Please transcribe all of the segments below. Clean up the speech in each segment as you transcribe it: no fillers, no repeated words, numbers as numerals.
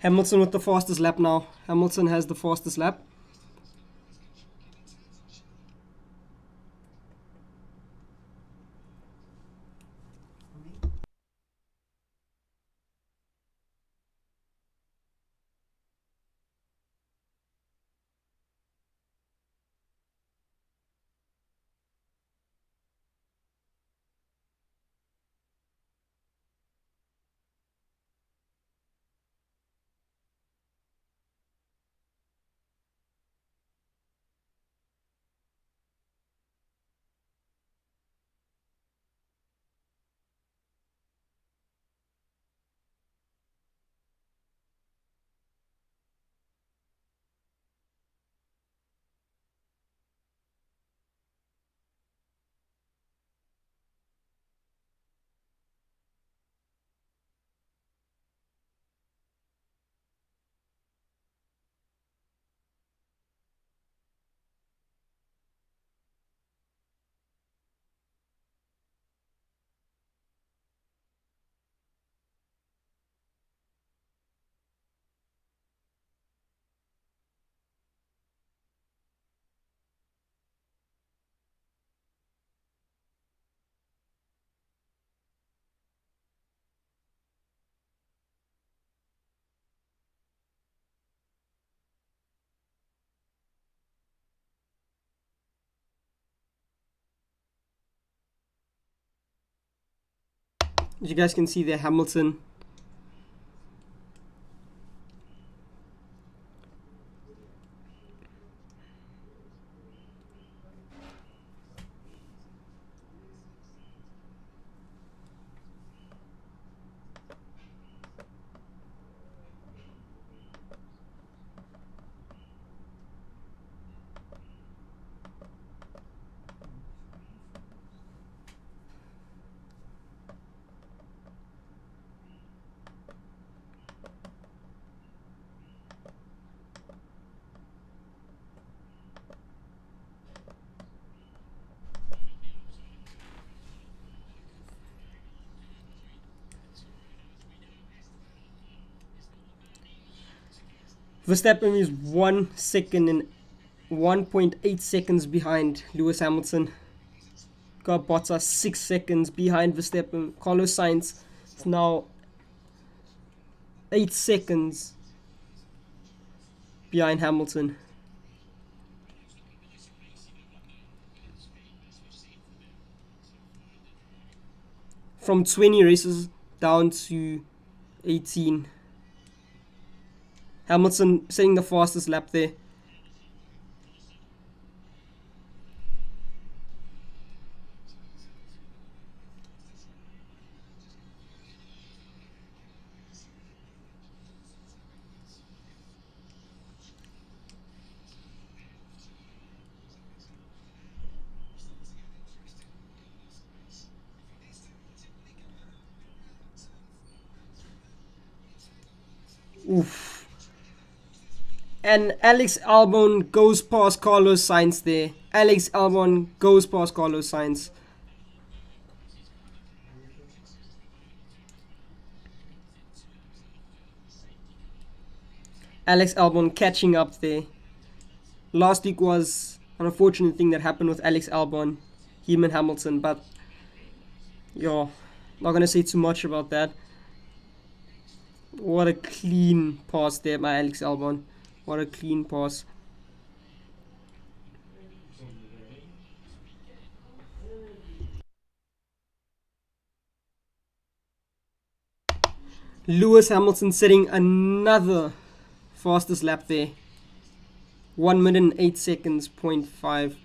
Hamilton with the fastest lap now. Hamilton has the fastest lap. As you guys can see there, Hamilton. Verstappen is 1 second and 1.8 seconds behind Lewis Hamilton. Got Bottas 6 seconds behind Verstappen. Carlos Sainz is now 8 seconds behind Hamilton. From 20 races down to 18. Hamilton setting the fastest lap there. Oof. And Alex Albon goes past Carlos Sainz there. Alex Albon goes past Carlos Sainz. Alex Albon catching up there. Last week was an unfortunate thing that happened with Alex Albon, him and Hamilton, but yo, not gonna say too much about that. What a clean pass there by Alex Albon. What a clean pass. Lewis Hamilton setting another fastest lap there. 1 minute and 8 seconds, 0.5.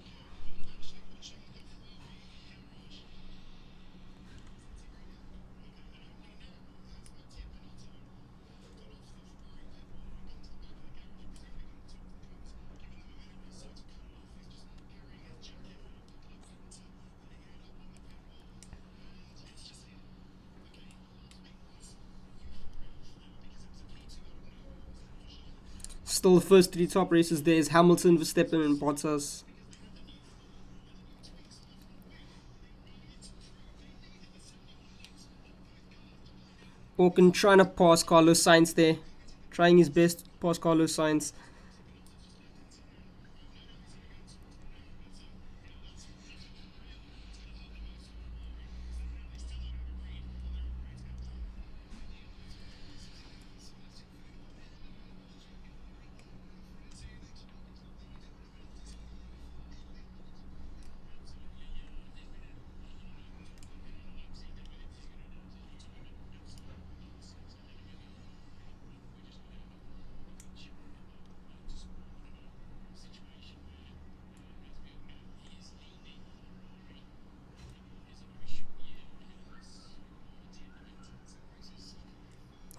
Still the first three top races there is Hamilton, Verstappen and Bottas. Ocon trying to pass Carlos Sainz there. trying his best past Carlos Sainz.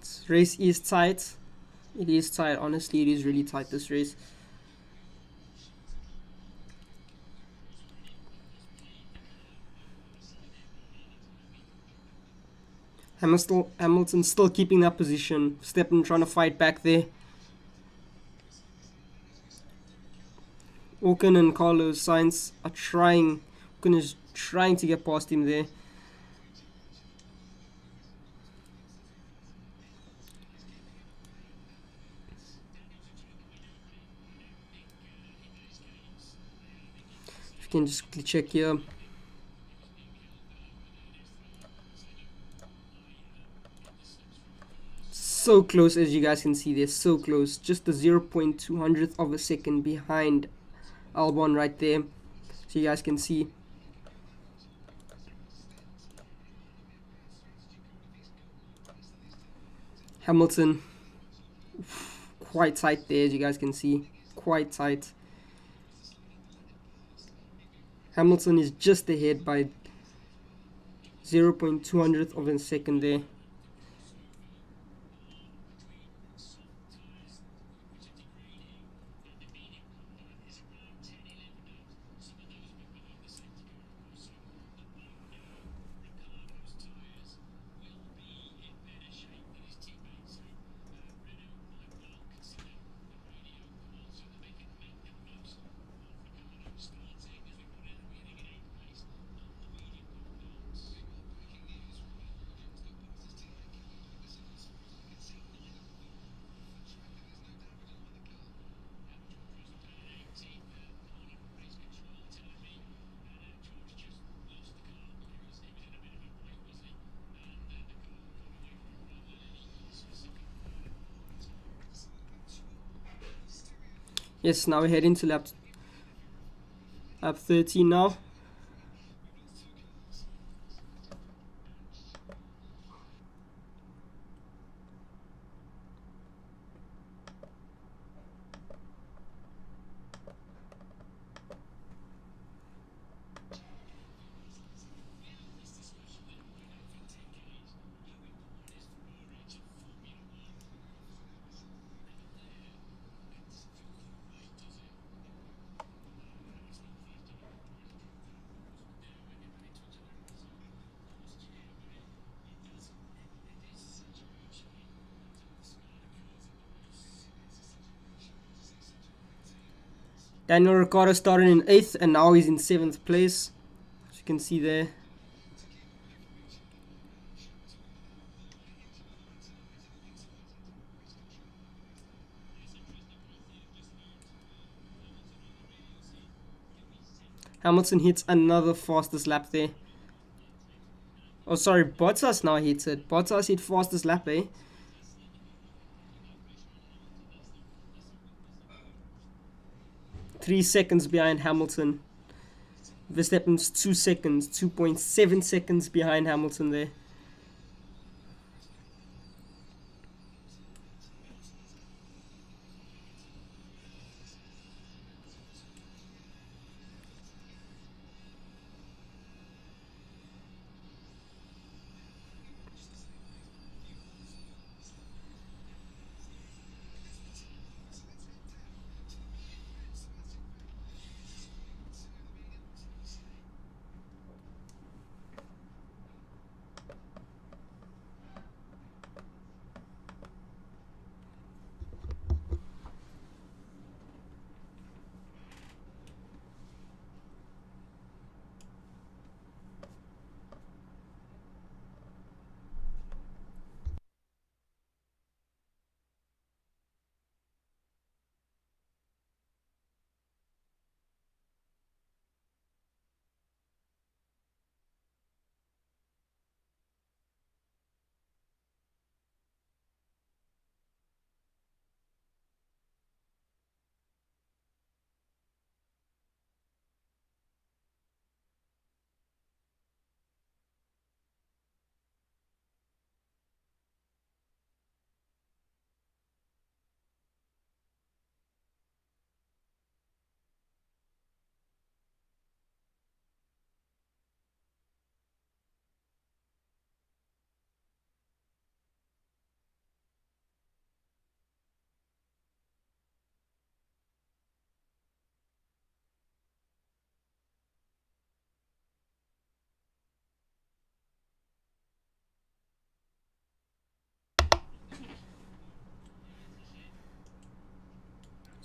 This race is tight. It is tight. Honestly, it is really tight, this race. Hamilton still keeping that position. Verstappen trying to fight back there. Ocon and Carlos Sainz are trying. Ocon is trying to get past him there. If you can just quickly check here. So close, as you guys can see, they're so close. Just the 0.200th of a second behind Albon right there, so you guys can see. Hamilton, quite tight there, as you guys can see, quite tight. Hamilton is just ahead by 0.200th of a second there. Yes, now we're heading to lap 13 now. Daniel Ricciardo started in 8th and now he's in 7th place, as you can see there. Hamilton hits another fastest lap there. Oh, sorry, Bottas now hits it. Bottas hit fastest lap, eh? Three seconds behind Hamilton. Verstappen's 2 seconds, 2.7 seconds behind Hamilton there.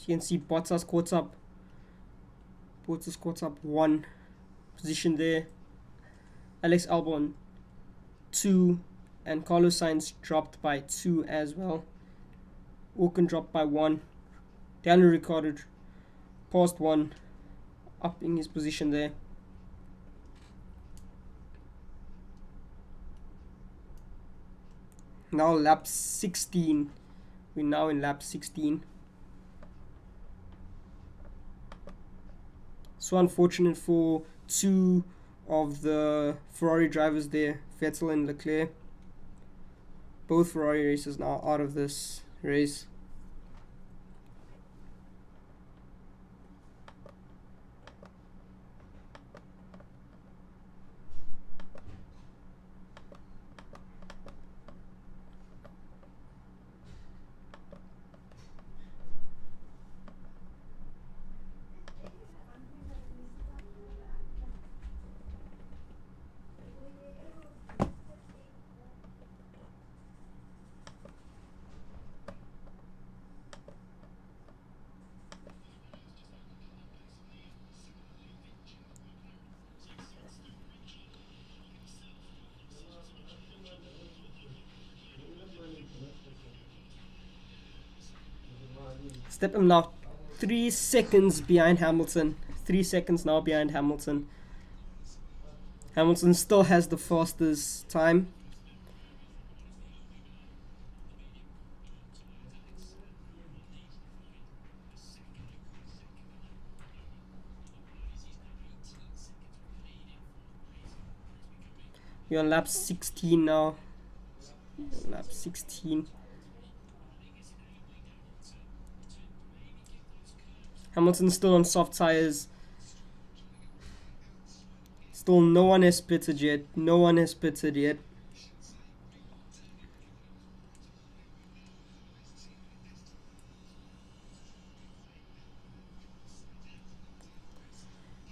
you can see Bottas caught up. Bottas caught up 1 position there. Alex Albon 2, and Carlos Sainz dropped by 2 as well. Ocon dropped by 1. Daniel Ricciardo passed 1, upping his position there. Now lap 16. We're now in lap 16. So unfortunate for 2 of the Ferrari drivers there, Vettel and Leclerc. Both Ferrari racers now out of this race. Step him now 3 seconds behind Hamilton. 3 seconds now behind Hamilton. Hamilton still has the fastest time. We're on lap 16 now. Lap 16. Hamilton's still on soft tires. Still no one has pitted yet. No one has pitted yet.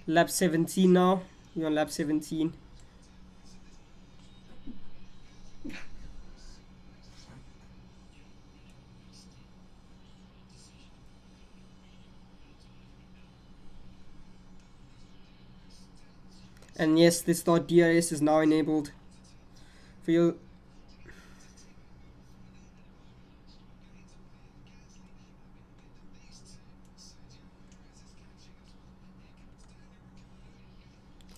Lap 17 now. We're on lap 17. And yes, this start DRS is now enabled for you.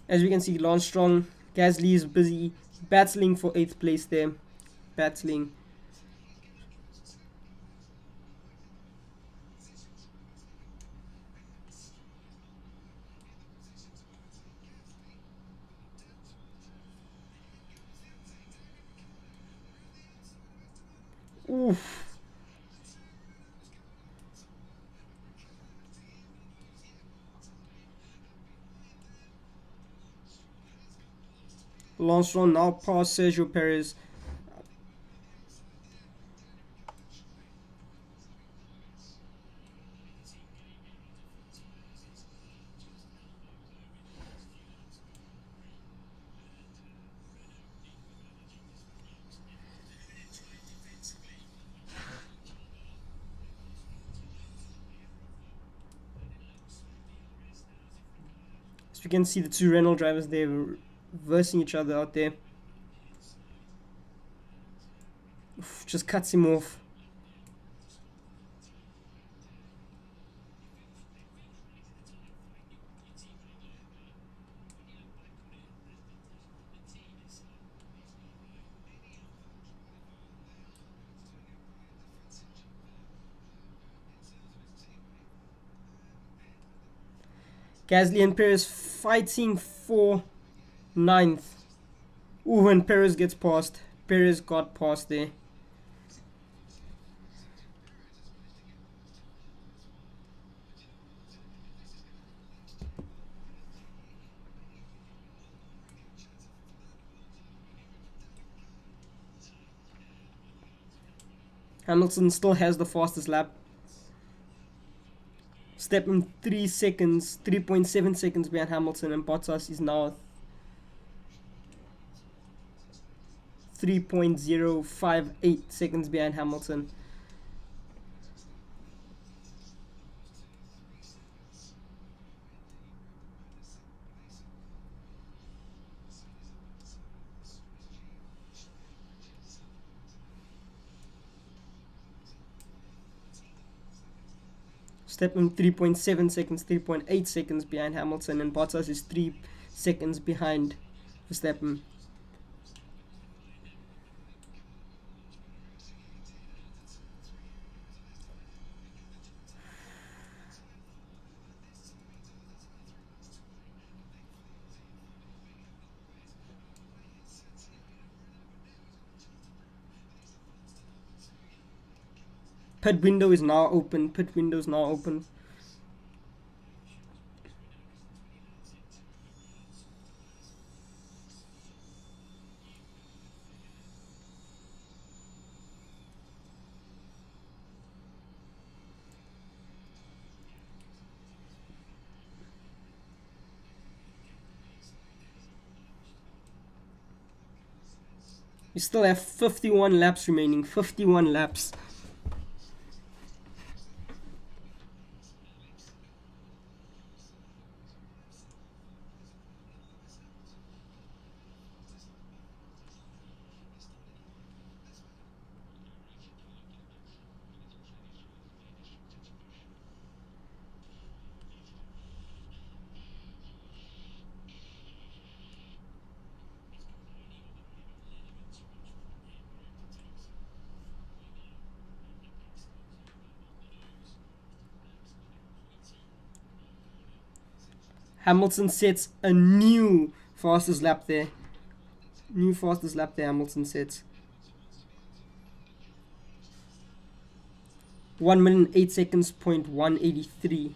As we can see, Lance Stroll, Gasly is busy battling for 8th place there. Battling. Oof. Lance Stroll now past Sergio Perez. So you can see the 2 Renault drivers there versing each other out there. Oof, just cuts him off. Gasly and Perez fighting for 9th. Ooh, and Perez gets past. Perez got past there. Hamilton still has the fastest lap. Step in 3 seconds, 3.7 seconds behind Hamilton, and Bottas is now 3.058 seconds behind Hamilton. Verstappen 3.7 seconds, 3.8 seconds behind Hamilton, and Bottas is 3 seconds behind Verstappen. Pit window is now open. Pit window is now open. We still have 51 laps remaining. 51 laps. Hamilton sets a new fastest lap there. New fastest lap there, Hamilton sets. 1 minute 8 seconds, point 183.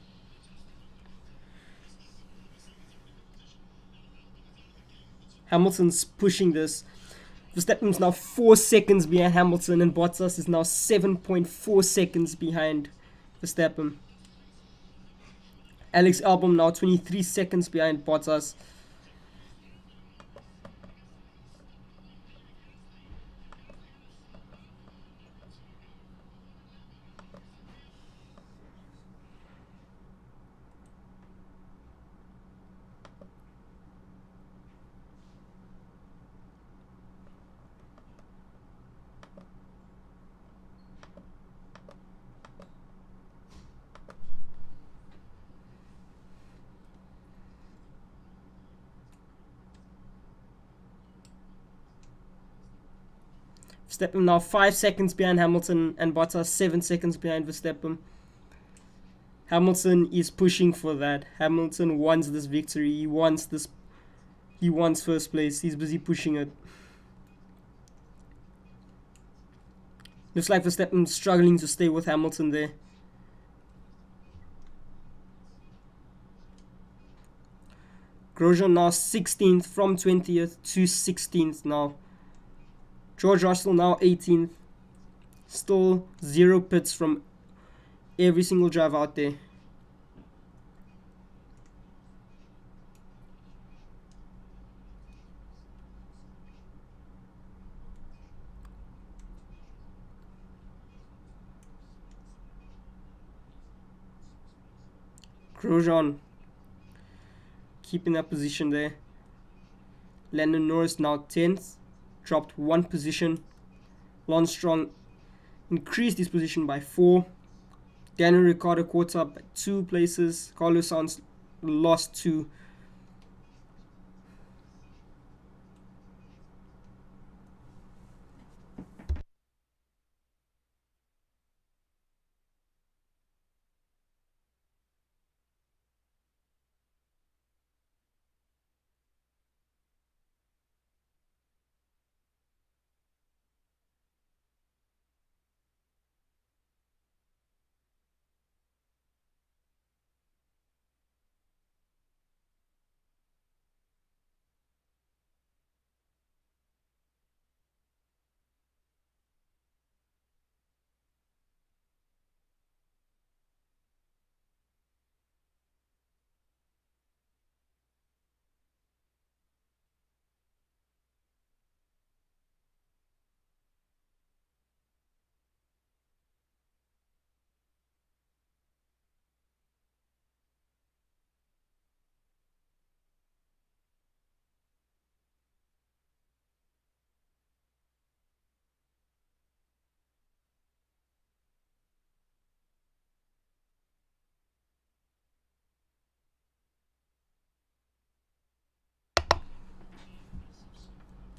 Hamilton's pushing this. Verstappen's now 4 seconds behind Hamilton, and Bottas is now 7.4 seconds behind Verstappen. Alex Albon now 23 seconds behind Bottas. Verstappen now 5 seconds behind Hamilton, and Bottas 7 seconds behind Verstappen. Hamilton is pushing for that. Hamilton wants this victory. He wants this. He wants first place. He's busy pushing it. Looks like Verstappen struggling to stay with Hamilton there. Grosjean now 16th from 20th to 16th now. George Russell now 18th. Still 0 pits from every single driver out there. Grosjean keeping that position there. Lando Norris now 10th, dropped 1 position. Lance Stroll increased his position by 4. Daniel Ricciardo caught up by 2 places. Carlos Sainz lost 2.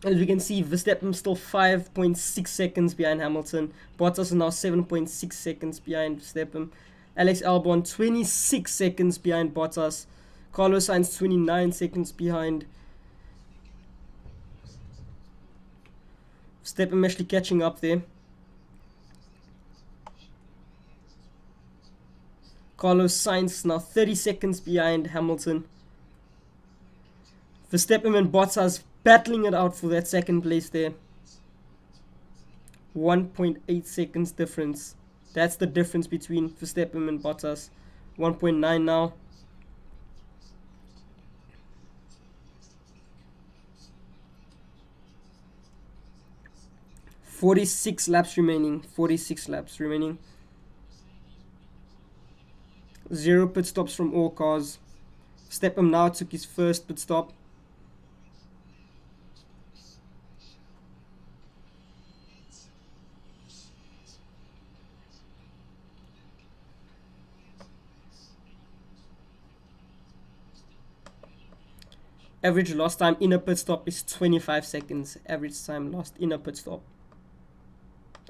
As we can see, Verstappen still 5.6 seconds behind Hamilton. Bottas is now 7.6 seconds behind Verstappen. Alex Albon 26 seconds behind Bottas. Carlos Sainz 29 seconds behind. Verstappen actually catching up there. Carlos Sainz now 30 seconds behind Hamilton. Verstappen and Bottas battling it out for that second place there. 1.8 seconds difference. That's the difference between Verstappen and Bottas. 1.9 now. 46 laps remaining. 46 laps remaining. 0 pit stops from all cars. Verstappen now took his first pit stop. Average lost time in a pit stop is 25 seconds. Average time lost in a pit stop,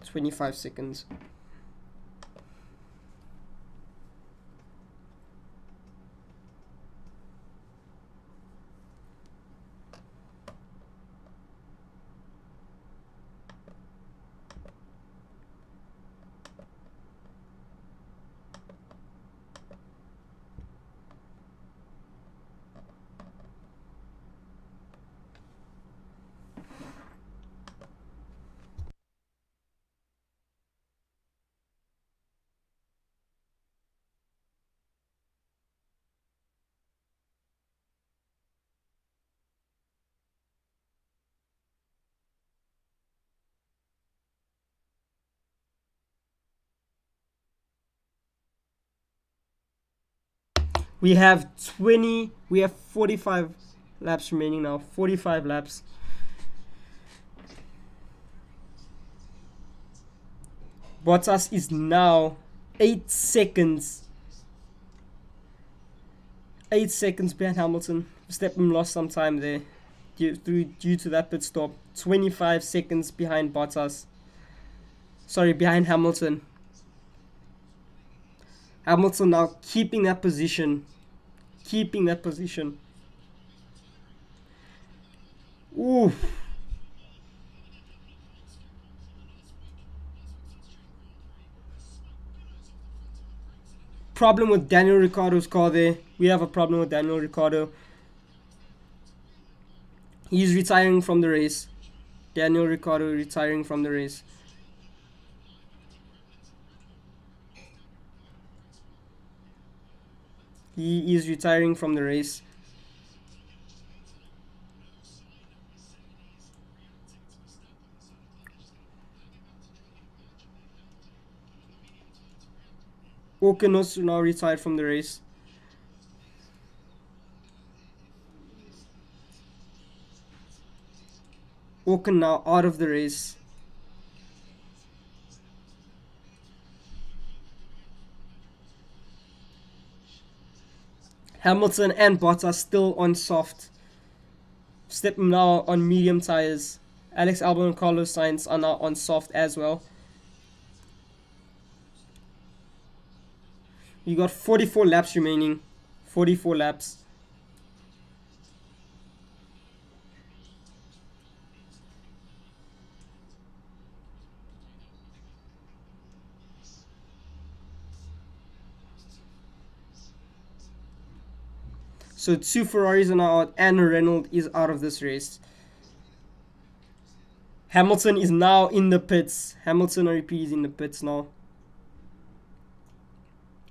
25 seconds. We have 45 laps remaining now. 45 laps. Bottas is now 8 seconds. 8 seconds behind Hamilton. Verstappen lost some time there due to that pit stop. 25 seconds behind Bottas. Sorry, behind Hamilton. Hamilton now keeping that position. Keeping that position. Ooh. Problem with Daniel Ricciardo's car there. We have a problem with Daniel Ricciardo. He's retiring from the race. Daniel Ricciardo retiring from the race. He is retiring from the race. Ocon also now retired from the race. Ocon now out of the race. Hamilton and Bottas still on soft. Verstappen now on medium tires. Alex Albon and Carlos Sainz are now on soft as well. You got 44 laps remaining. 44 laps. So 2 Ferraris are now out and Renault is out of this race. Hamilton is now in the pits. Hamilton, I repeat, is in the pits now.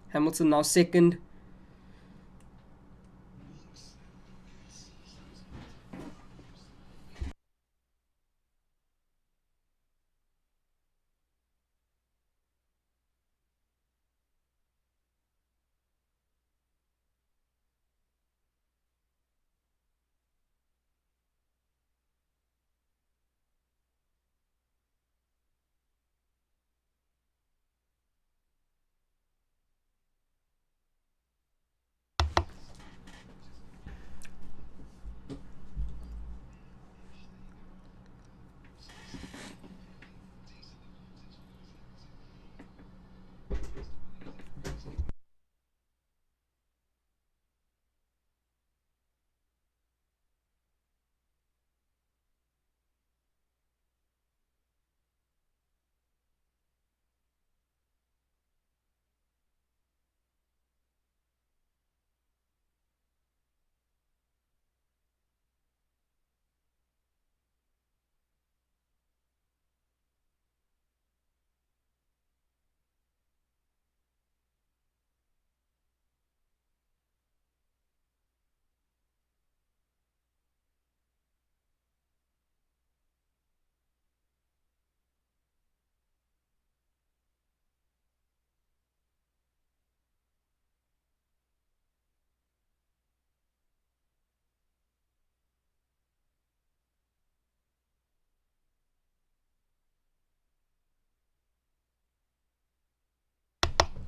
Hamilton now second.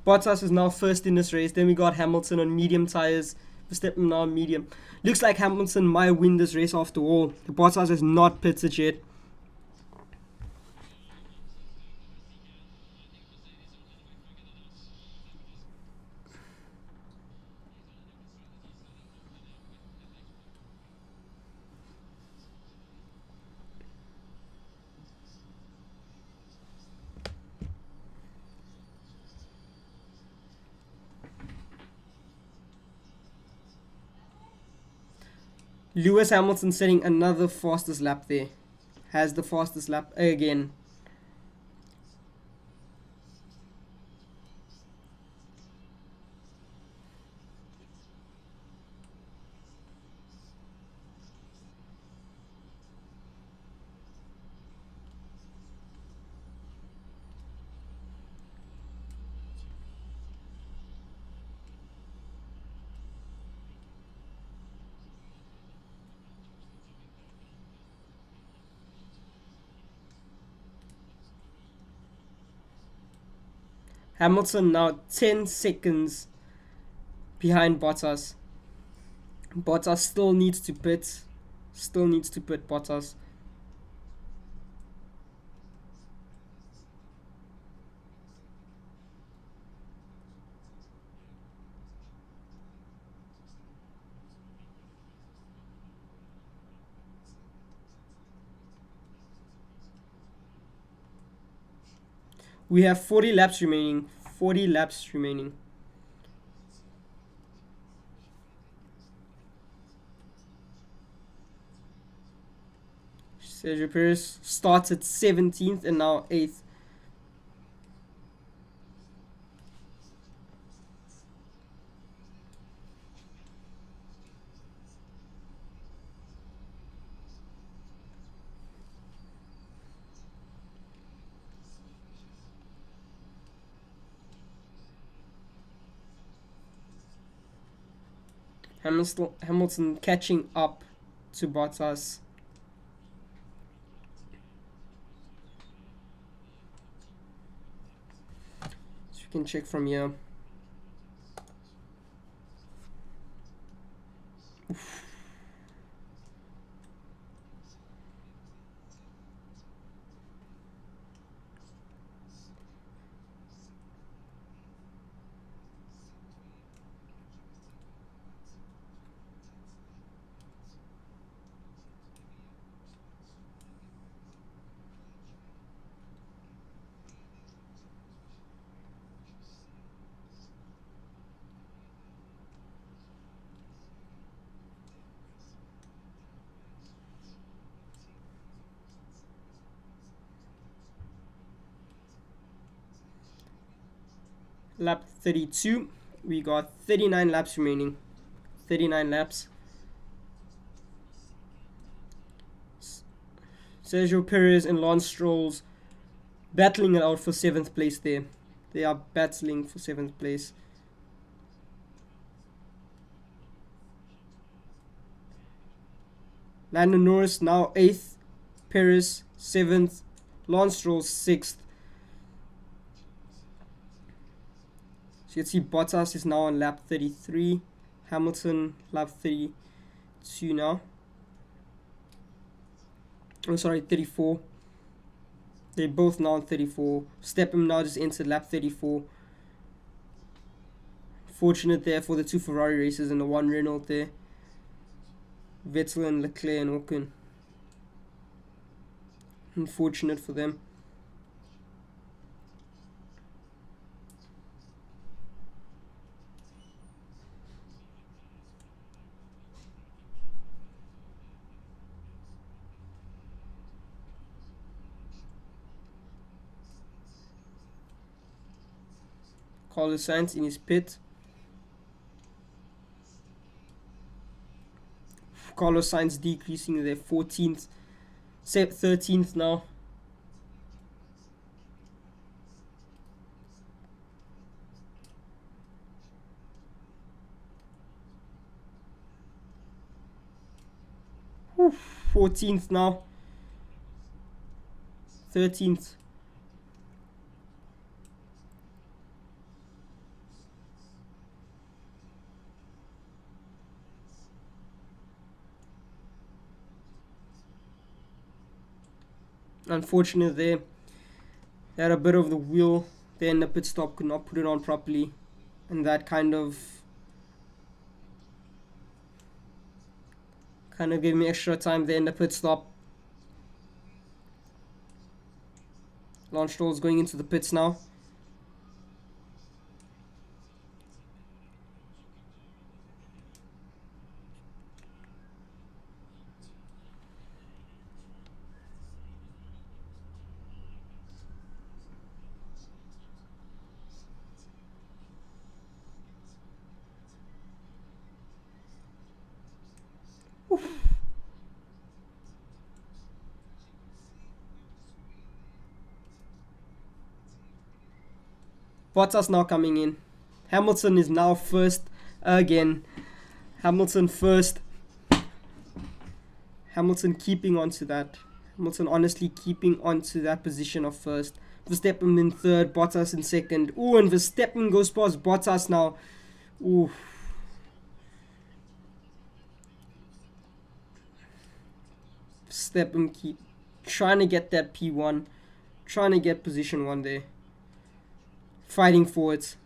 Bottas is now first in this race. Then we got Hamilton on medium tires. Verstappen now on medium. Looks like Hamilton might win this race after all. Bottas has not pitted yet. Lewis Hamilton setting another fastest lap there. Has the fastest lap again. Hamilton now 10 seconds behind Bottas. Bottas still needs to pit. Bottas. We have 40 laps remaining. 40 laps remaining. Sergio Perez starts at 17th and now 8th. Hamilton catching up to Bottas. So you can check from here. Oof. Lap 32. We got 39 laps remaining. 39 laps. Sergio Perez and Lance Stroll's battling it out for 7th place there. They are battling for 7th place. Lando Norris now 8th. Perez 7th. Lance Stroll 6th. So you can see Bottas is now on lap 33. Hamilton lap 32 now. Oh, sorry, 34. They're both now on 34. Verstappen now just entered lap 34. Fortunate there for the 2 Ferrari races and the 1 Renault there. Vettel and Leclerc and Ocon. Unfortunate for them. Carlos Sainz in his pit. Carlos Sainz decreasing their 14th, 13th now. Whew, 14th now. 13th. Unfortunately, they had a bit of the wheel there in the pit stop, could not put it on properly, and that kind of gave me extra time there in the pit stop. Lance Stroll's going into the pits now. Bottas now coming in. Hamilton is now first again. Hamilton first. Hamilton keeping on to that. Hamilton honestly keeping on to that position of first. Verstappen in third, Bottas in second. Ooh, and Verstappen goes past Bottas now. Ooh. Verstappen keep trying to get that P1. Trying to get position 1 there. Fighting for it.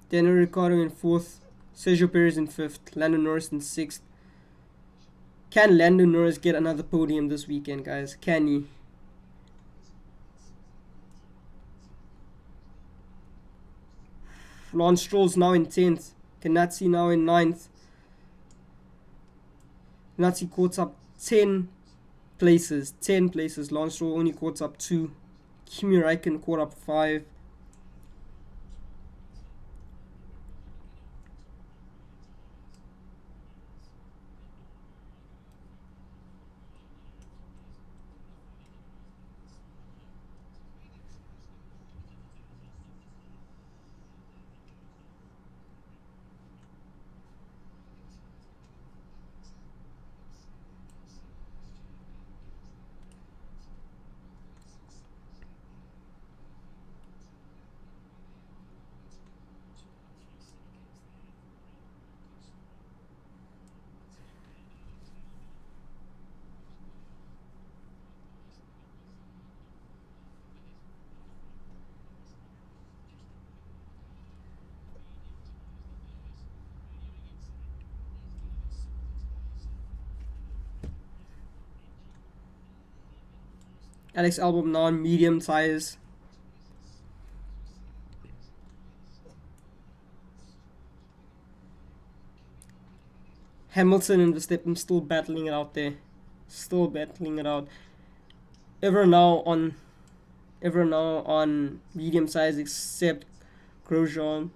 Daniel Ricciardo in 4th, Sergio Perez in 5th, Lando Norris in 6th. Can Lando Norris get another podium this weekend, guys? Can he? Lance Stroll's now in 10th, Ganassi now in 9th. Ganassi caught up 10 places, Lance Stroll only caught up 2. Kimi Räikkönen caught up 5. Alex Albon now on medium tires. Hamilton and Verstappen still battling it out there. Still battling it out. Everyone now on medium size except Grosjean.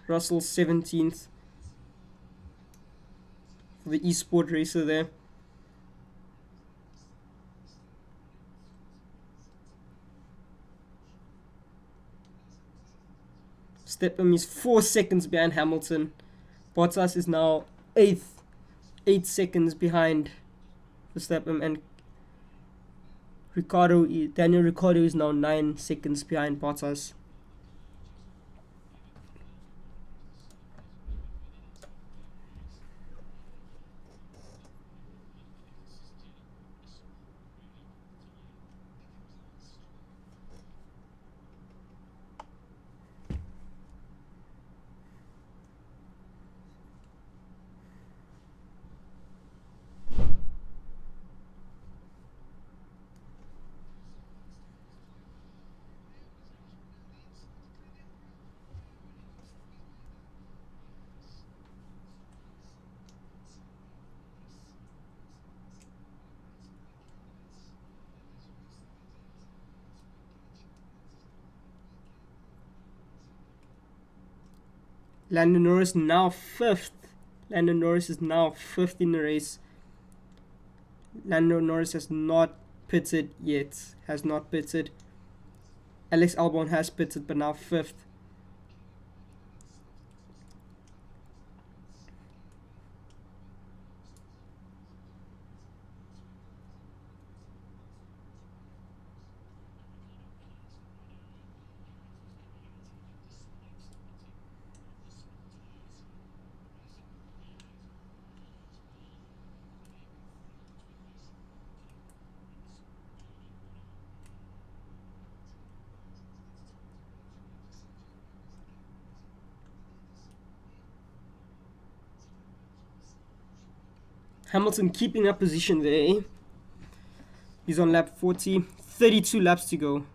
Russell 17th for the esport racer there. Verstappen is 4 seconds behind Hamilton. Bottas is now 8th, 8 seconds behind Verstappen, and Daniel Ricciardo is now 9 seconds behind Bottas. Lando Norris now 5th, Lando Norris is now 5th in the race. Lando Norris has not pitted yet. Has not pitted. Alex Albon has pitted, but now 5th. Hamilton keeping that position there. He's on lap 40. 32 laps to go.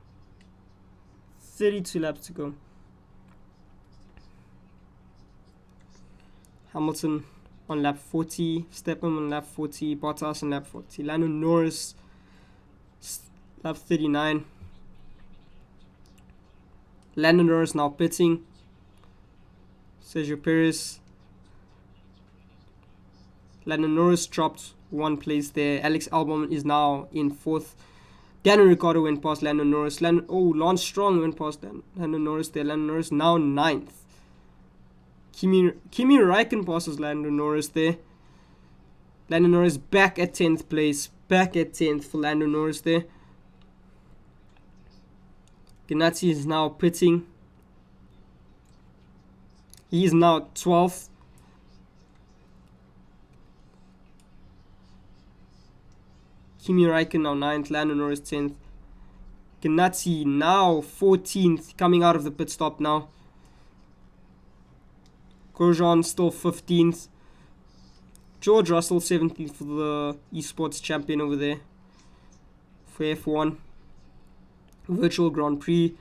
32 laps to go. Hamilton on lap 40. Verstappen on lap 40. Bottas on lap 40. Lando Norris lap 39. Lando Norris now pitting. Sergio Perez. Lando Norris dropped 1 place there. Alex Albon is now in 4th. Daniel Ricciardo went past Lando Norris. Lance Stroll went past Lando Norris there. Lando Norris now 9th. Kimi Räikkönen passes Lando Norris there. Lando Norris back at 10th place. Back at 10th for Lando Norris there. Ganassi is now pitting. He is now 12th. Kimi Räikkönen now 9th, Lando Norris 10th. Ganassi now 14th, coming out of the pit stop now. Grosjean still 15th. George Russell 17th for the esports champion over there for F1 Virtual Grand Prix.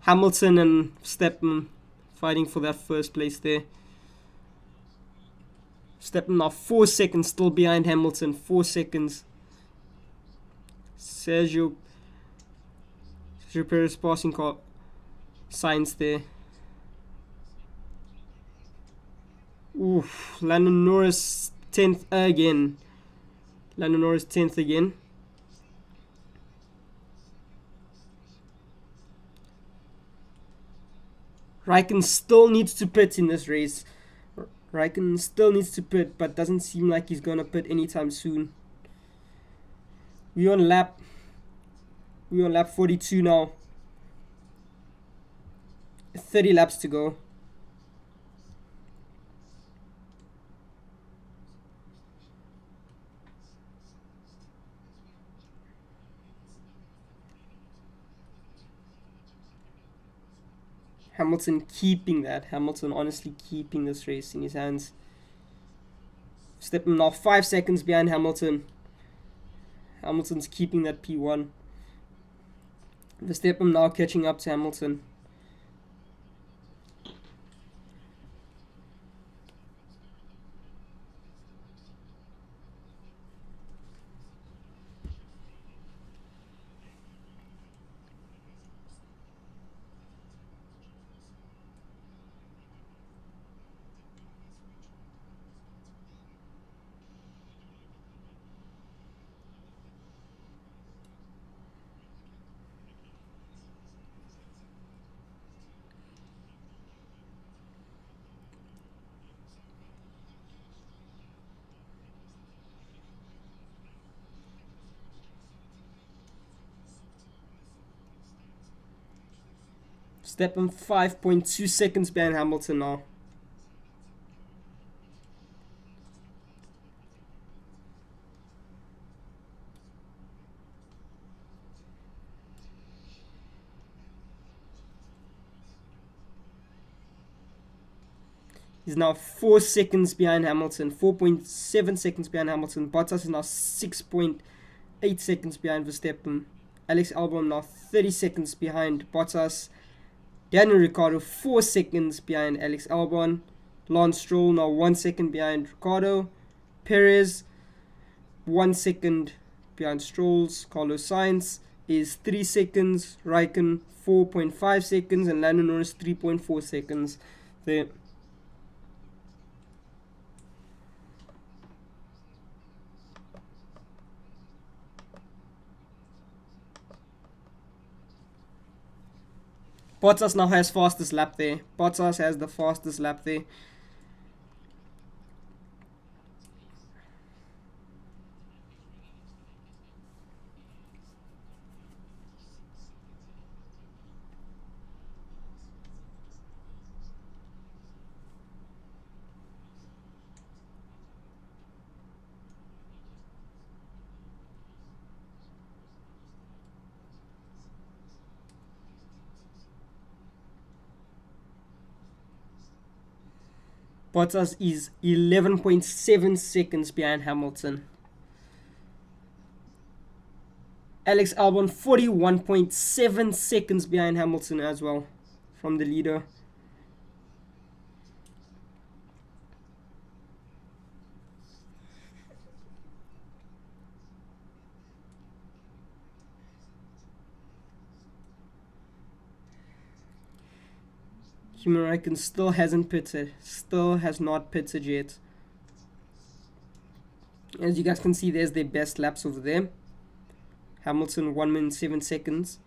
Hamilton and Verstappen fighting for that first place there. Verstappen now 4 seconds still behind Hamilton. 4 seconds. Sergio Perez passing Sainz there. Oof. Lando Norris 10th again. Lando Norris 10th again. Raikkonen still needs to pit in this race. Raikkonen still needs to pit, but doesn't seem like he's gonna pit anytime soon. We're on lap 42 now. 30 laps to go. Hamilton keeping that. Hamilton honestly keeping this race in his hands. Verstappen now 5 seconds behind Hamilton. Hamilton's keeping that P1. Verstappen now catching up to Hamilton. Verstappen 5.2 seconds behind Hamilton now. He's now 4 seconds behind Hamilton. 4.7 seconds behind Hamilton. Bottas is now 6.8 seconds behind Verstappen. Alex Albon now 30 seconds behind Bottas. Daniel Ricciardo 4 seconds behind Alex Albon. Lance Stroll now 1 second behind Ricciardo. Perez 1 second behind Strolls. Carlos Sainz is 3 seconds, Raikkonen 4.5 seconds, and Lando Norris 3.4 seconds there. Bottas now has fastest lap there. Bottas has the fastest lap there. Bottas is 11.7 seconds behind Hamilton. Alex Albon 41.7 seconds behind Hamilton as well from the leader. Kimi Räikkönen still hasn't pitted. Still has not pitted yet. As you guys can see, there's their best laps over there. Hamilton 1 minute 7 seconds.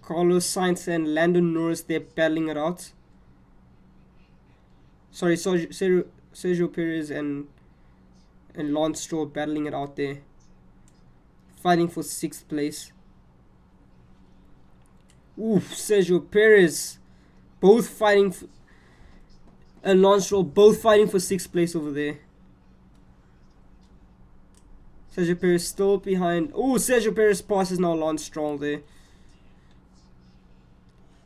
Carlos Sainz and Lando Norris, they're battling it out. Sorry, Sergio Perez and Lance Stroll battling it out there. Fighting for 6th place. Oof, Sergio Perez. Both fighting and Lance Stroll both fighting for 6th place over there. Sergio Perez still behind. Oh, Sergio Perez passes now Lance Stroll there.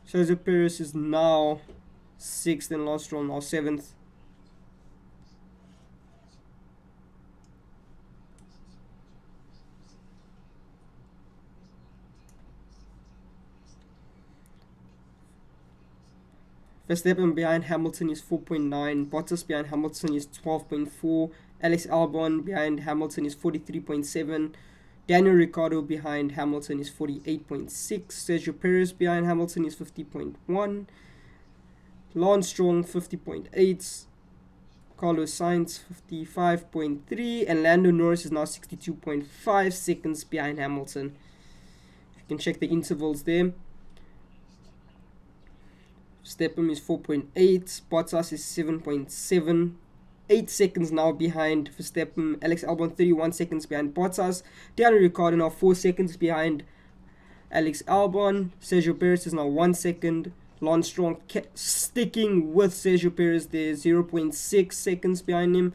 Sergio Perez is now 6th and Lance Stroll now 7th. Verstappen behind Hamilton is 4.9. Bottas behind Hamilton is 12.4. Alex Albon behind Hamilton is 43.7. Daniel Ricciardo behind Hamilton is 48.6. Sergio Perez behind Hamilton is 50.1. Lance Stroll 50.8. Carlos Sainz 55.3. And Lando Norris is now 62.5 seconds behind Hamilton. You can check the intervals there. Verstappen is 4.8. Bottas is 7.7. 8 seconds now behind Verstappen. Alex Albon 31 seconds behind Bottas. Daniel Ricciardo now 4 seconds behind Alex Albon. Sergio Perez is now 1 second. Lance Stroll sticking with Sergio Perez there, 0.6 seconds behind him.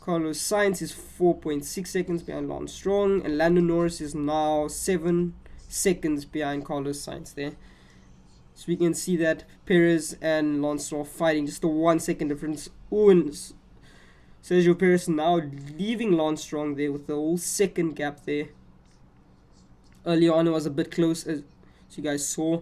Carlos Sainz is 4.6 seconds behind Lance Stroll. And Lando Norris is now 7 seconds behind Carlos Sainz there. So we can see that Perez and Lance Stroll fighting, just a 1 second difference. Oh, and Sergio Perez now leaving Lance Stroll there with the whole second gap there. Earlier on it was a bit close, as you guys saw.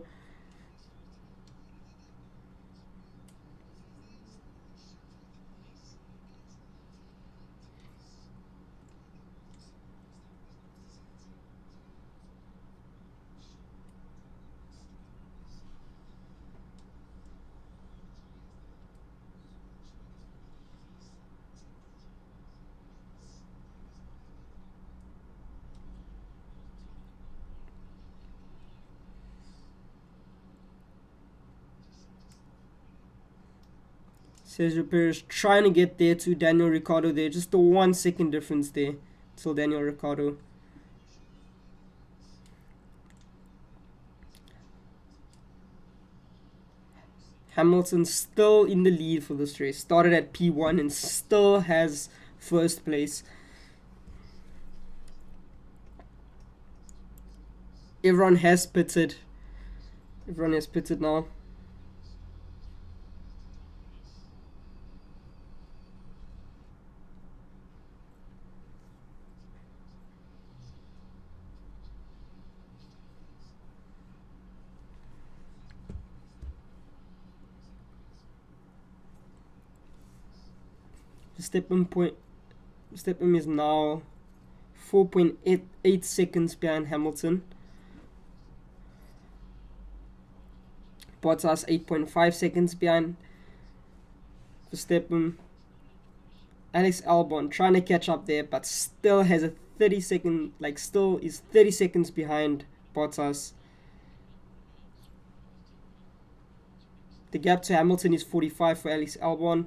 Sergio Perez trying to get there to Daniel Ricciardo there. Just the 1 second difference there till Daniel Ricciardo. Hamilton still in the lead for this race. Started at P1 and still has first place. Everyone has pitted. Everyone has pitted now. Verstappen is now 4.88 seconds behind Hamilton. Bottas 8.5 seconds behind Verstappen. Alex Albon trying to catch up there, but still has a 30 second, still is 30 seconds behind Bottas. The gap to Hamilton is 45 for Alex Albon.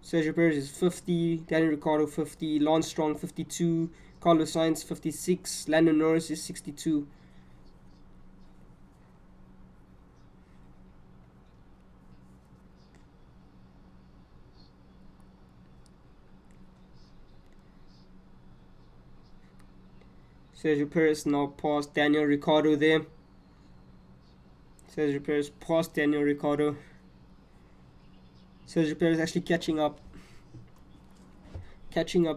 Sergio Perez is 50, Daniel Ricciardo 50, Lance Stroll 52, Carlos Sainz 56, Lando Norris is 62. Sergio Perez now past Daniel Ricciardo there. Sergio Perez past Daniel Ricciardo. Sergio Perez actually catching up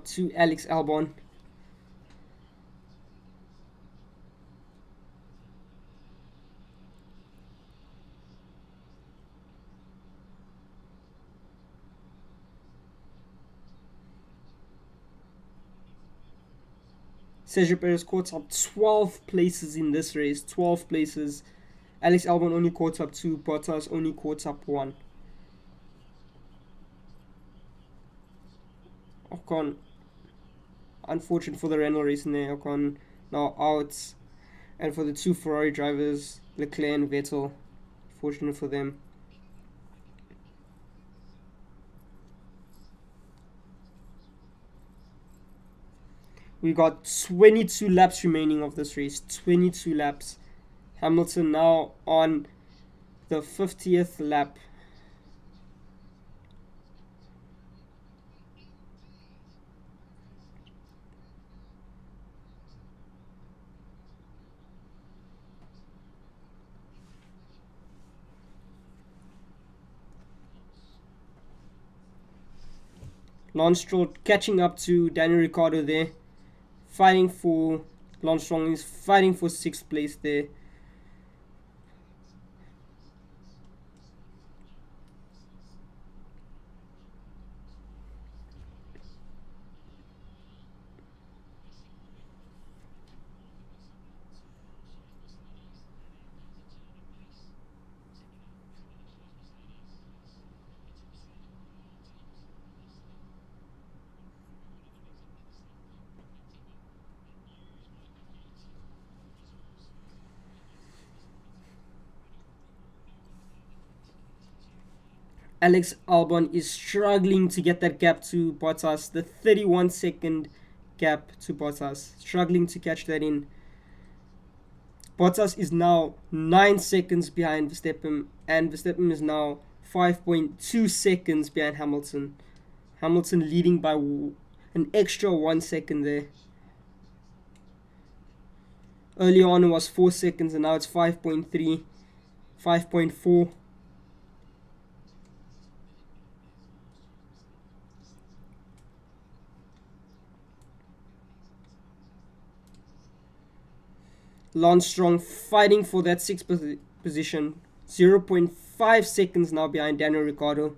to Alex Albon. Sergio Perez caught up 12 places in this race. 12 places. Alex Albon only caught up 2. Bottas only caught up 1. Ocon, unfortunate for the Renault racing there. Ocon now out. And for the 2 Ferrari drivers, Leclerc and Vettel, fortunate for them. We got 22 laps remaining of this race. 22 laps. Hamilton now on the 50th lap. Lance Stroll catching up to Daniel Ricciardo there. Fighting for Lance Stroll is fighting for 6th place there. Alex Albon is struggling to get that gap to Bottas, the 31 second gap to Bottas, struggling to catch that in. Bottas is now 9 seconds behind Verstappen, and Verstappen is now 5.2 seconds behind Hamilton. Hamilton leading by an extra 1 second there. Early on it was 4 seconds and now it's 5.3, 5.4. Lance Stroll fighting for that 6th position. 0.5 seconds now behind Daniel Ricciardo.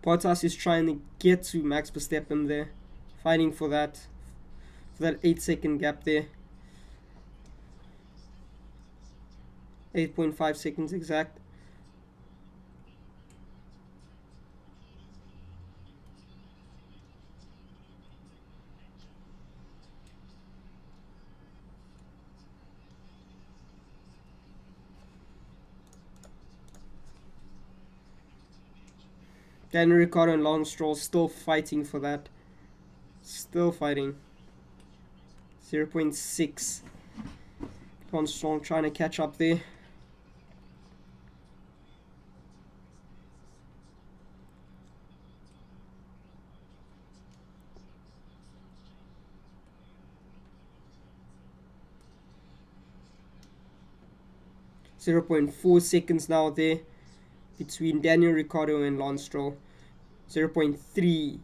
Bottas is trying to get to Max Verstappen there. Fighting for that 8 second gap there. 8.5 seconds exact. Daniel Ricciardo and Lance Stroll still fighting for that. Still fighting. 0.6. Lance Stroll trying to catch up there. .4 seconds now there between Daniel Ricciardo and Lance Stroll. 0.3.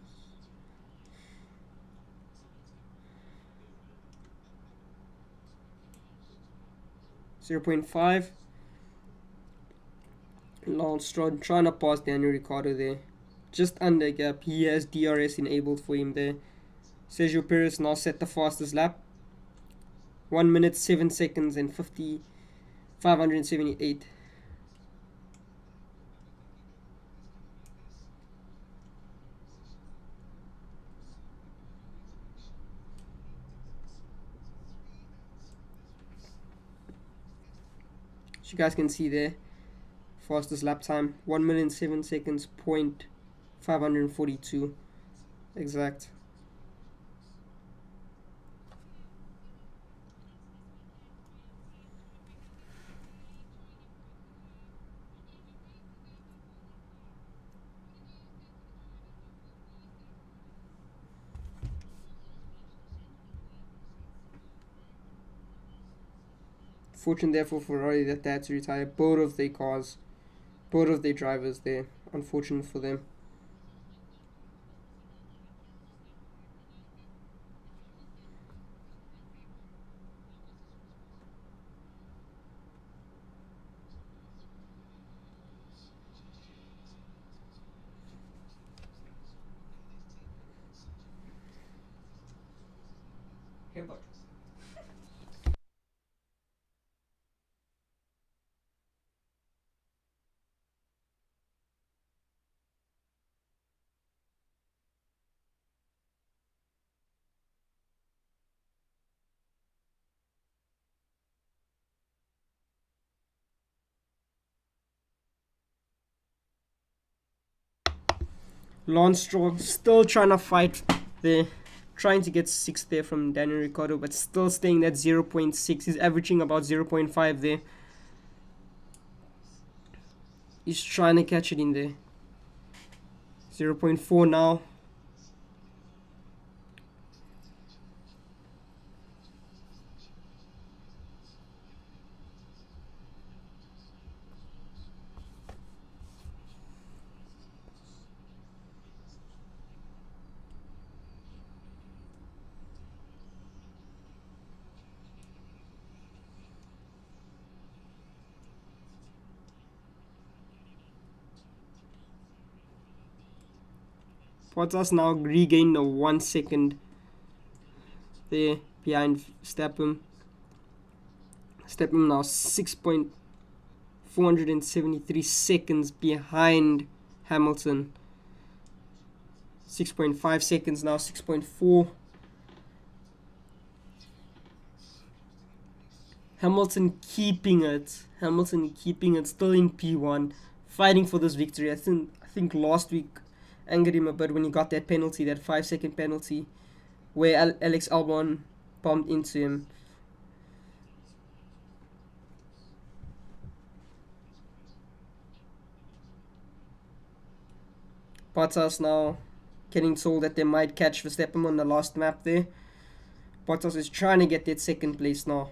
0.5. Lance Stroll trying to pass Daniel Ricciardo there. Just under gap. He has DRS enabled for him there. Sergio Perez now set the fastest lap. 1 minute 7 seconds and 578. As you guys can see there, fastest lap time 1 minute 7 seconds point 542 exact. Fortunate there for Ferrari that they had to retire both of their cars, both of their drivers there. Unfortunate for them. Lance Stroll still trying to fight there, trying to get 6th there from Daniel Ricciardo, but still staying at 0.6. He's averaging about 0.5 there. He's trying to catch it in there. 0.4 now. Bottas now regained the 1 second there behind Verstappen. Verstappen now 6.473 seconds behind Hamilton. 6.5 seconds now, 6.4. Hamilton keeping it, still in P1, fighting for this victory. I think last week angered him a bit when he got that penalty, that 5-second penalty, where Alex Albon bumped into him. Bottas now getting told that they might catch Verstappen on the last map there. Bottas is trying to get that 2nd place now.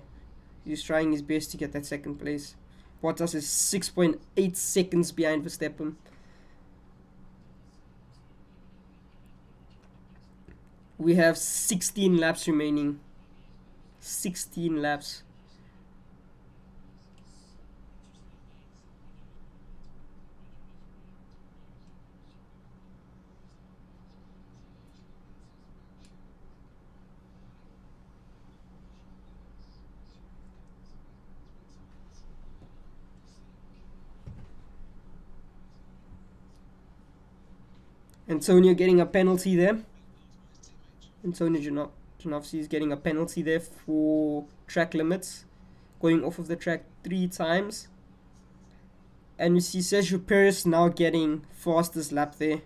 He's trying his best to get that 2nd place. Bottas is 6.8 seconds behind Verstappen. We have 16 laps remaining. 16 laps. Antonio getting a penalty there. Antonio Giovinazzi is getting a penalty there for track limits, going off of the track 3 times. And you see Sergio Perez now getting fastest lap there.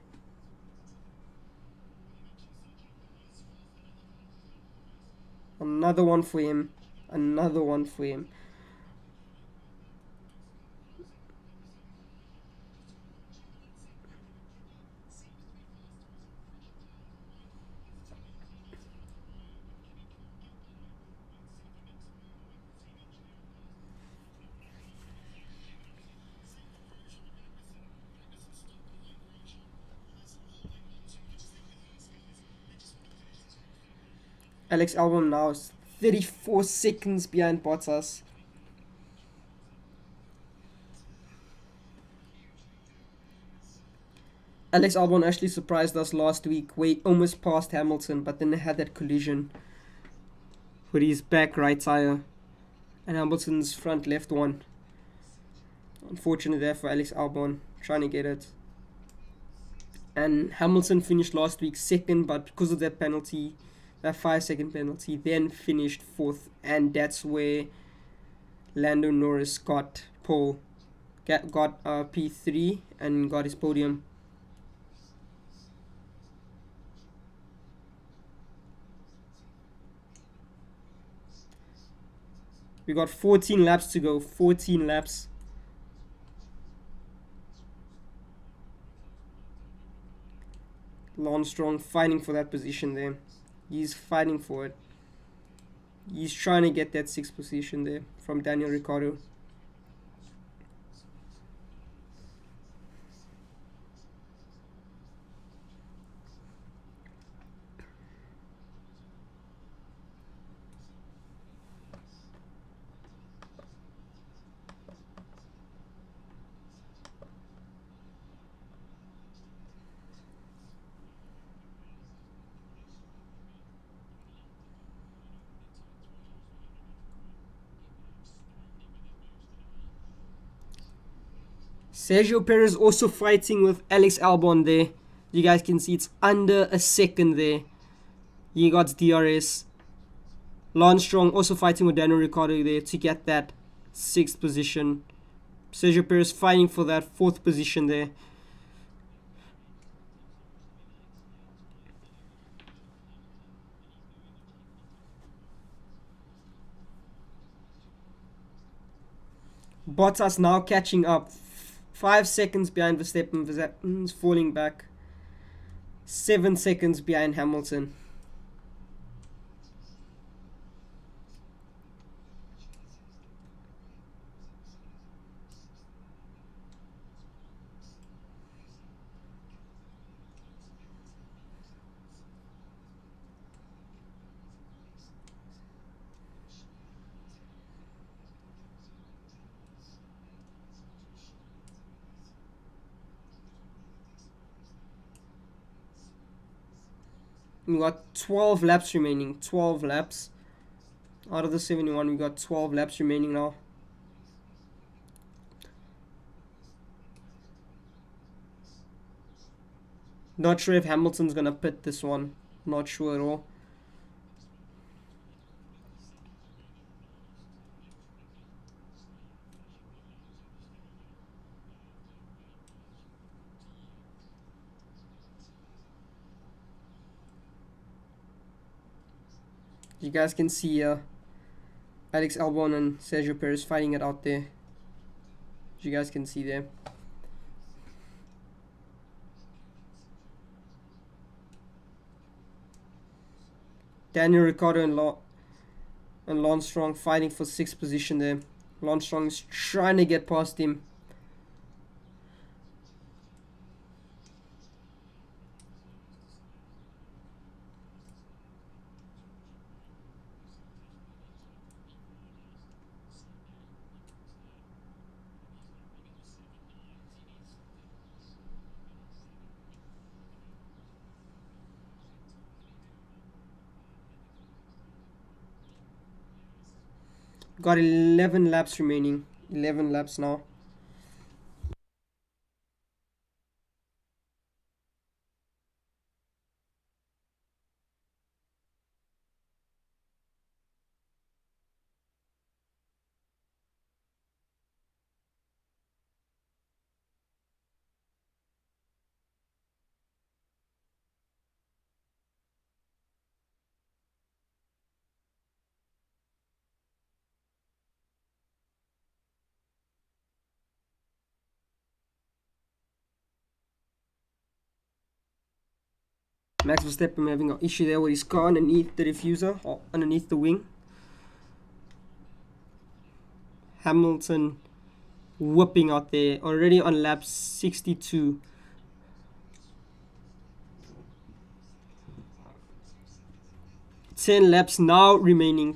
Another one for him. Another one for him. Alex Albon now is 34 seconds behind Bottas. Alex Albon actually surprised us last week, where he almost passed Hamilton, but then they had that collision with his back right tire and Hamilton's front left one. Unfortunate there for Alex Albon, trying to get it. And Hamilton finished last week second, but because of that penalty, that 5-second penalty, then finished fourth, and that's where Lando Norris got pole, got P3 and got his podium. We got 14 laps to go. 14 laps. Lance Stroll fighting for that position there. He's fighting for it. He's trying to get that 6th position there from Daniel Ricciardo. Sergio Perez also fighting with Alex Albon there. You guys can see it's under a second there. He got DRS. Lance Stroll also fighting with Daniel Ricciardo there to get that 6th position. Sergio Perez fighting for that 4th position there. Bottas now catching up. 5 seconds behind Verstappen. Verstappen's falling back. 7 seconds behind Hamilton. We got 12 laps remaining. 12 laps. Out of the 71, we got 12 laps remaining now. Not sure if Hamilton's gonna pit this one. Not sure at all. You guys can see Alex Albon and Sergio Perez fighting it out there. You guys can see there. Daniel Ricciardo and Lance Stroll fighting for 6th position there. Lance Stroll is trying to get past him. Got 11 laps remaining. 11 laps now. Max Verstappen having an issue there with his car underneath the diffuser or underneath the wing. Hamilton whipping out there, already on lap 62. Ten laps now remaining.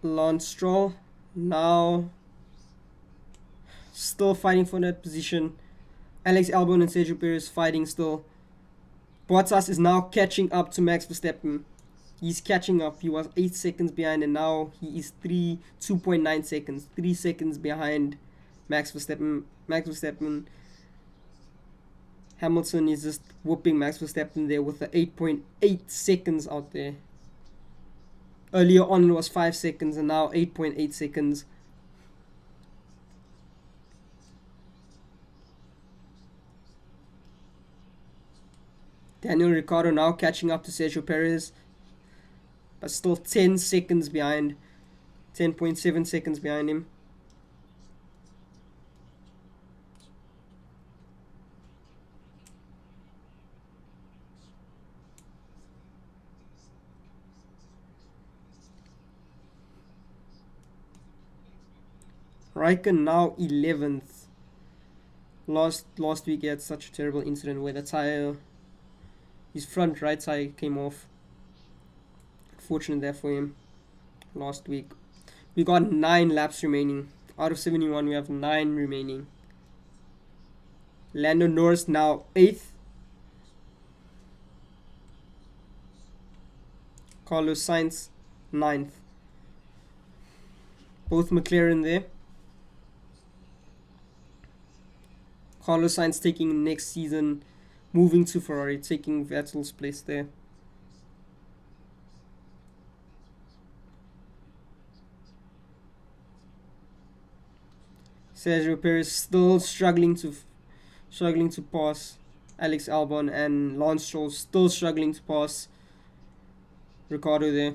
Lance Stroll now still fighting for that position. Alex Albon and Sergio Perez fighting still. Bottas is now catching up to Max Verstappen. He's catching up. He was 8 seconds behind and now he is 2.9 seconds. 3 seconds behind Max Verstappen. Hamilton is just whooping Max Verstappen there with the 8.8 seconds out there. Earlier on it was 5 seconds and now 8.8 seconds. Daniel Ricciardo now catching up to Sergio Perez, but still 10 seconds behind. 10.7 seconds behind him. Raikkonen now 11th. Last week he had such a terrible incident where the tire, his front right tire came off. Fortunate there for him last week. We got 9 laps remaining. Out of 71 we have 9 remaining. Lando Norris now 8th. Carlos Sainz 9th. Both McLaren there. Carlos Sainz taking next season, moving to Ferrari, taking Vettel's place there. Sergio Perez still struggling to pass Alex Albon, and Lance Stroll still struggling to pass Ricciardo there.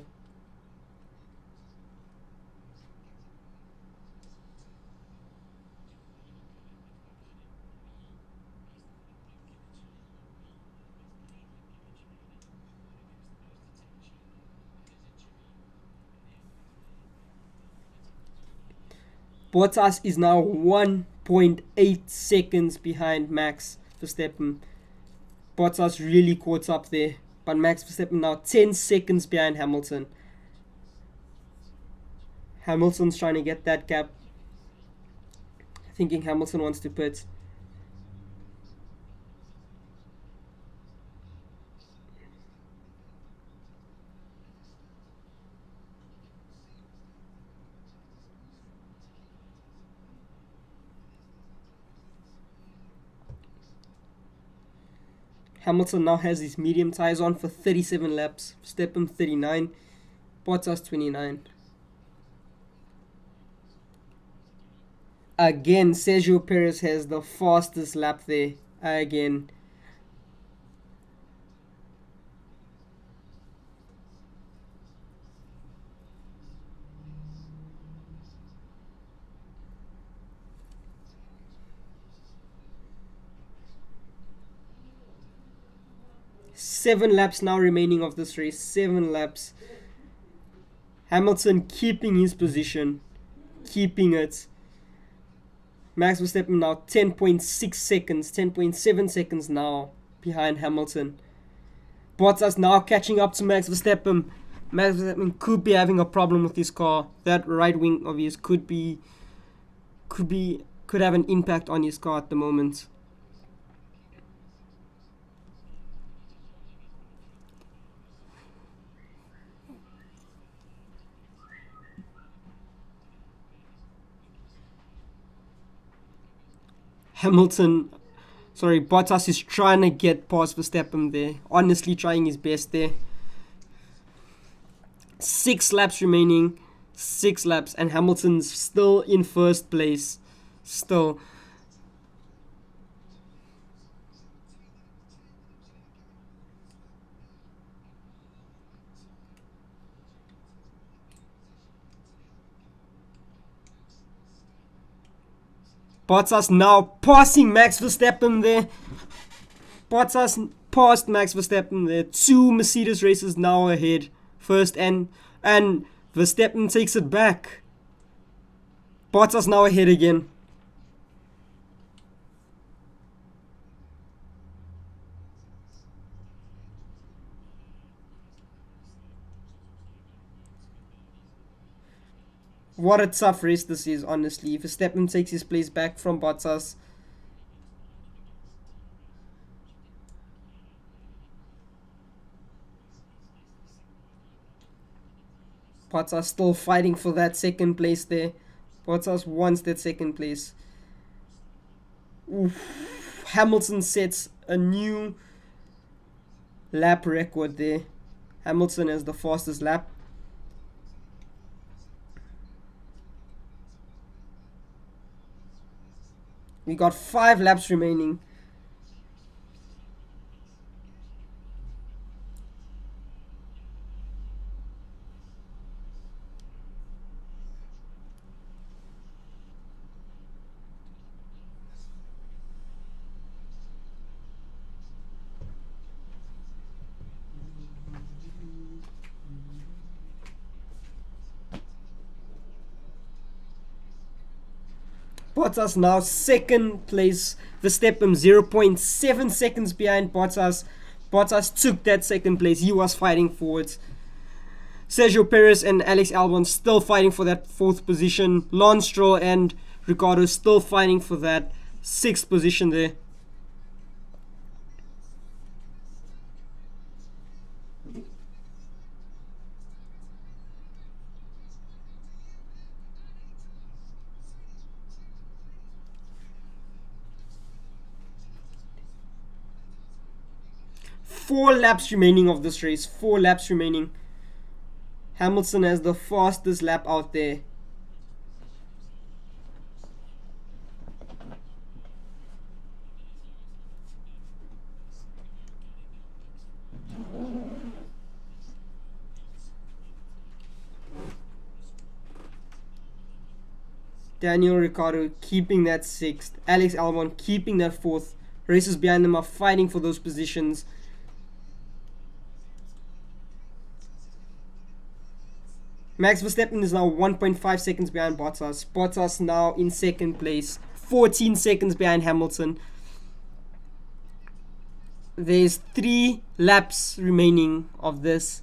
Bottas is now 1.8 seconds behind Max Verstappen. Bottas really caught up there, but Max Verstappen now 10 seconds behind Hamilton. Hamilton's trying to get that gap, thinking Hamilton wants to pit. Hamilton now has his medium tyres on for 37 laps. Verstappen 39. Bottas 29. Again, Sergio Perez has the fastest lap there. Again. Seven laps now remaining of this race. 7 laps. Hamilton keeping his position. Keeping it. Max Verstappen now 10.6 seconds. 10.7 seconds now behind Hamilton. Bottas now catching up to Max Verstappen. Max Verstappen could be having a problem with his car. That right wing of his could have an impact on his car at the moment. Bottas is trying to get past Verstappen there. Honestly trying his best there. 6 laps remaining. 6 laps, and Hamilton's still in first place. Still. Bottas now passing Max Verstappen there. Bottas passed Max Verstappen there. 2 Mercedes races now ahead. First and Verstappen takes it back. Bottas now ahead again. What a tough race this is, honestly. Verstappen takes his place back from Bottas. Bottas still fighting for that second place there. Bottas wants that second place. Oof. Hamilton sets a new lap record there. Hamilton has the fastest lap. We got 5 laps remaining. Bottas now second place. Verstappen 0.7 seconds behind Bottas. Bottas took that second place. He was fighting forwards. Sergio Perez and Alex Albon still fighting for that 4th position. Lance Stroll and Ricciardo still fighting for that 6th position there. Four laps remaining of this race. 4 laps remaining. Hamilton has the fastest lap out there. Daniel Ricciardo keeping that 6th. Alex Albon keeping that 4th. Races behind them are fighting for those positions. Max Verstappen is now 1.5 seconds behind Bottas. Bottas now in second place, 14 seconds behind Hamilton. There's 3 laps remaining of this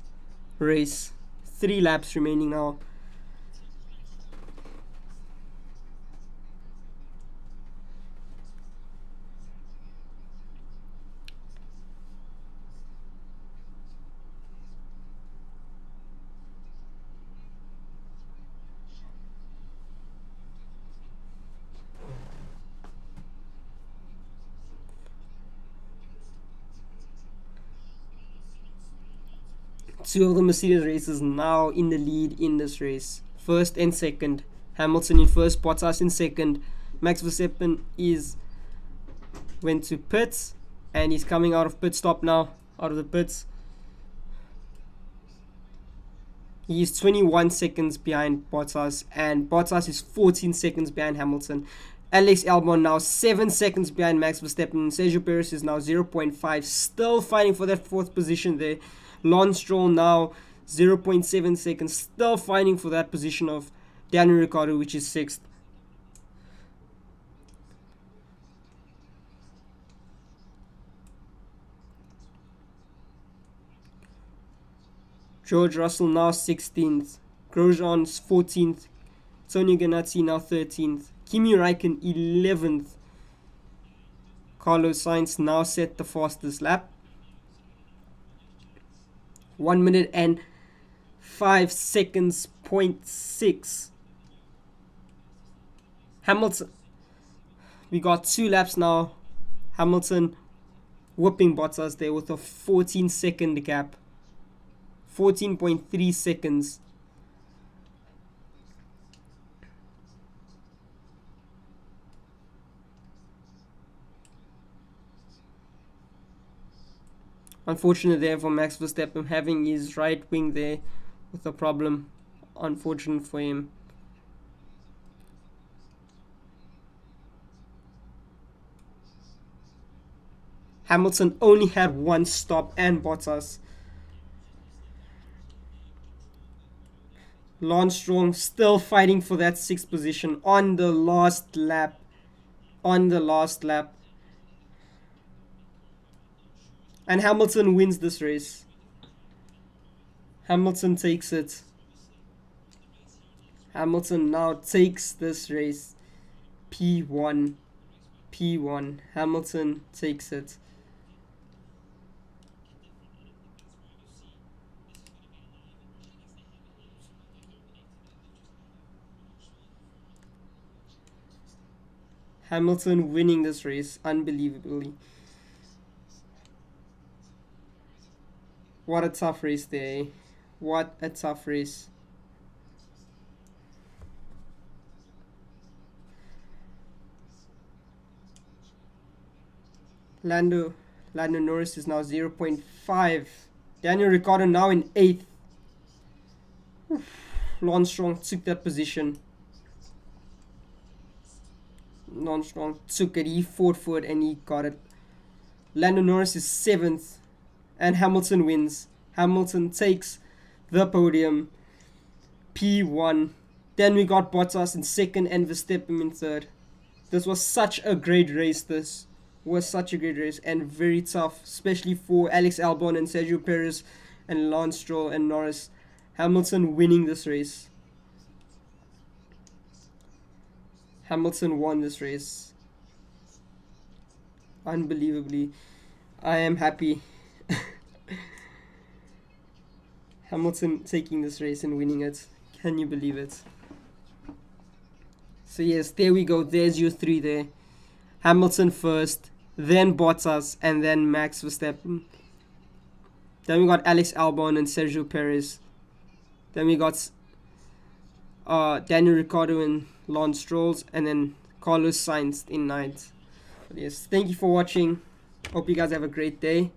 race. 3 laps remaining now. Two of the Mercedes races now in the lead in this race. First and second. Hamilton in first, Bottas in second. Max Verstappen went to pits and he's coming out of pit stop now. Out of the pits. He's 21 seconds behind Bottas and Bottas is 14 seconds behind Hamilton. Alex Albon now 7 seconds behind Max Verstappen. Sergio Perez is now 0.5, still fighting for that 4th position there. Lance Stroll now 0.7 seconds, still fighting for that position of Daniel Ricciardo, which is 6th. George Russell now 16th. Grosjean's 14th. Antonio Giovinazzi now 13th. Kimi Räikkönen 11th. Carlos Sainz now set the fastest lap. 1 minute and 5 seconds, 0.6. Hamilton. We got 2 laps now. Hamilton whooping Bottas there with a 14-second gap. 14.3 seconds. Unfortunate there for Max Verstappen, having his right wing there with a problem. Unfortunate for him. Hamilton only had one stop, and Bottas. Lance Stroll still fighting for that 6th position on the last lap. And Hamilton wins this race. Hamilton takes it. Hamilton now takes this race. P1. Hamilton takes it. Hamilton winning this race unbelievably. What a tough race there. What a tough race. Lando Norris is now 0.5. Daniel Ricciardo now in 8th. Lance Stroll took that position. Lance Stroll took it. He fought for it and he got it. Lando Norris is 7th. And Hamilton wins. Hamilton takes the podium. P1. Then we got Bottas in 2nd and Verstappen in 3rd. This was such a great race. This was such a great race and very tough, especially for Alex Albon and Sergio Perez and Lance Stroll and Norris. Hamilton winning this race. Hamilton won this race. Unbelievably. I am happy. Hamilton taking this race and winning it. Can you believe it? So yes, there we go. There's your 3 there. Hamilton first, then Bottas, and then Max Verstappen. Then we got Alex Albon and Sergio Perez. Then we got Daniel Ricciardo and Lance Stroll, and then Carlos Sainz in 9th. But yes, thank you for watching. Hope you guys have a great day.